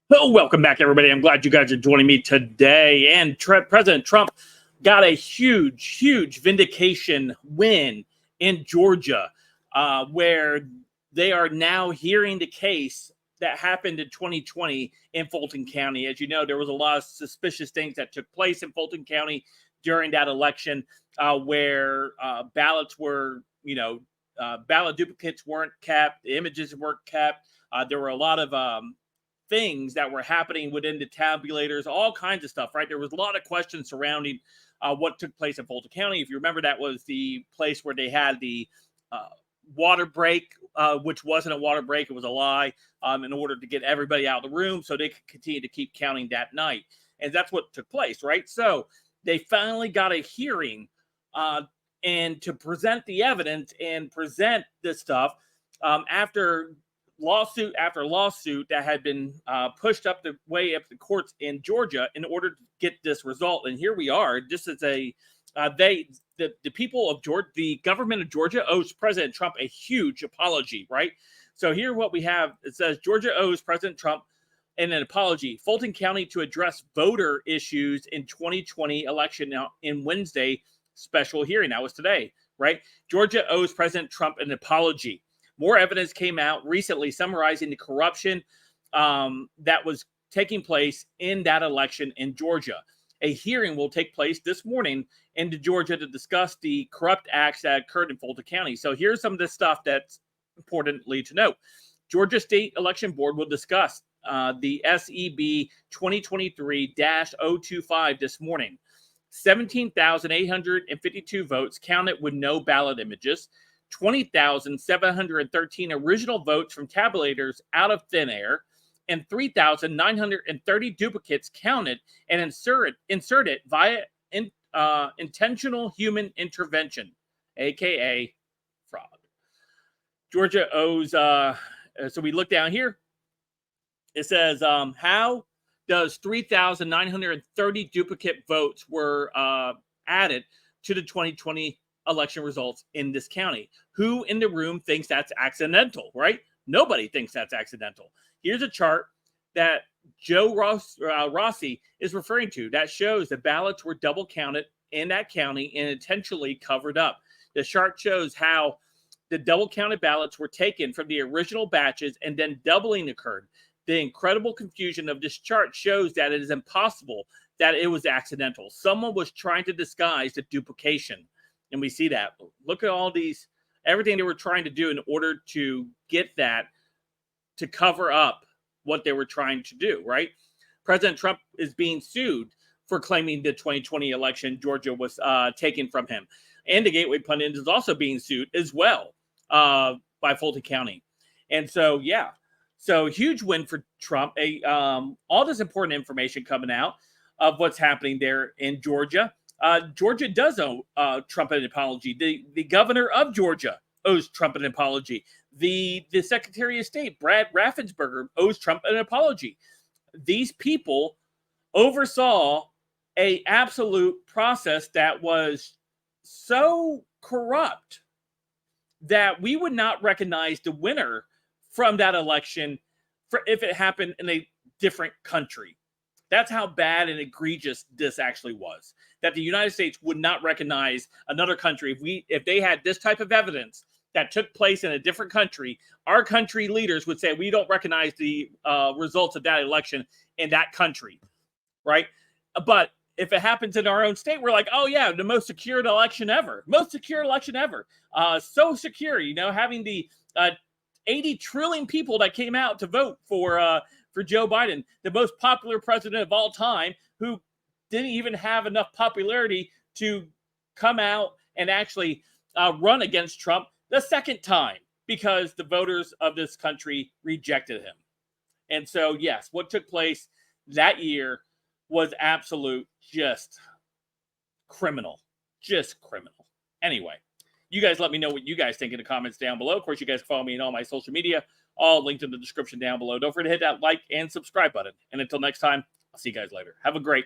Oh, welcome back, everybody. I'm glad you guys are joining me today. And President Trump got a huge vindication win in Georgia, where they are now hearing the case that happened in 2020 in Fulton County. As you know, there was a lot of suspicious things that took place in Fulton County during that election, where ballots were, ballot duplicates weren't kept, the images weren't kept. There were a lot of things that were happening within the tabulators, all kinds of stuff, right? There was a lot of questions surrounding what took place in Fulton County. If you remember, that was the place where they had the water break, which wasn't a water break. It was a lie, in order to get everybody out of the room so they could continue to keep counting that night. And that's what took place, right? So they finally got a hearing and to present the evidence and present this stuff after lawsuit after lawsuit that had been pushed up the way up the courts in Georgia in order to get this result. And here we are. This is the people of Georgia, the government of Georgia owes President Trump a huge apology, right? So here what we have, it says Georgia owes President Trump an apology. Fulton County to address voter issues in 2020 election now in Wednesday special hearing. That was today, right? Georgia owes President Trump an apology. More evidence came out recently summarizing the corruption that was taking place in that election in Georgia. A hearing will take place this morning in Georgia to discuss the corrupt acts that occurred in Fulton County. So here's some of the stuff that's importantly to note. Georgia State Election Board will discuss the SEB 2023-025 this morning. 17,852 votes counted with no ballot images. 20,713 original votes from tabulators out of thin air, and 3,930 duplicates counted and inserted via intentional human intervention, aka fraud. Georgia owes, so we look down here. It says, how does 3,930 duplicate votes were added to the 2020 election results in this county? Who in the room thinks that's accidental, right? Nobody thinks that's accidental. Here's a chart that Joe Rossi is referring to that shows the ballots were double counted in that county and intentionally covered up. The chart shows how the double counted ballots were taken from the original batches and then doubling occurred. The incredible confusion of this chart shows that it is impossible that it was accidental. Someone was trying to disguise the duplication. And we see that. Look at all these, everything they were trying to do in order to get that, to cover up what they were trying to do, right? President Trump is being sued for claiming the 2020 election Georgia was taken from him. And the Gateway Pundit is also being sued as well by Fulton County. And so, yeah. So huge win for Trump. All this important information coming out of what's happening there in Georgia. Georgia does owe Trump an apology. The governor of Georgia owes Trump an apology. The Secretary of State, Brad Raffensperger, owes Trump an apology. These people oversaw an absolute process that was so corrupt that we would not recognize the winner from that election if it happened in a different country. That's how bad and egregious this actually was. That the United States would not recognize another country if they had this type of evidence that took place in a different country. Our country leaders would say we don't recognize the results of that election in that country, right? But if it happens in our own state, we're like, oh yeah, the most secure election ever, so secure. Having the 80 trillion people that came out to vote for Joe Biden, the most popular president of all time, who didn't even have enough popularity to come out and actually run against Trump the second time because the voters of this country rejected him. And so, yes, what took place that year was absolute just criminal. Anyway, you guys let me know what you guys think in the comments down below. Of course, you guys follow me in all my social media, all linked in the description down below. Don't forget to hit that like and subscribe button. And until next time, I'll see you guys later. Have a great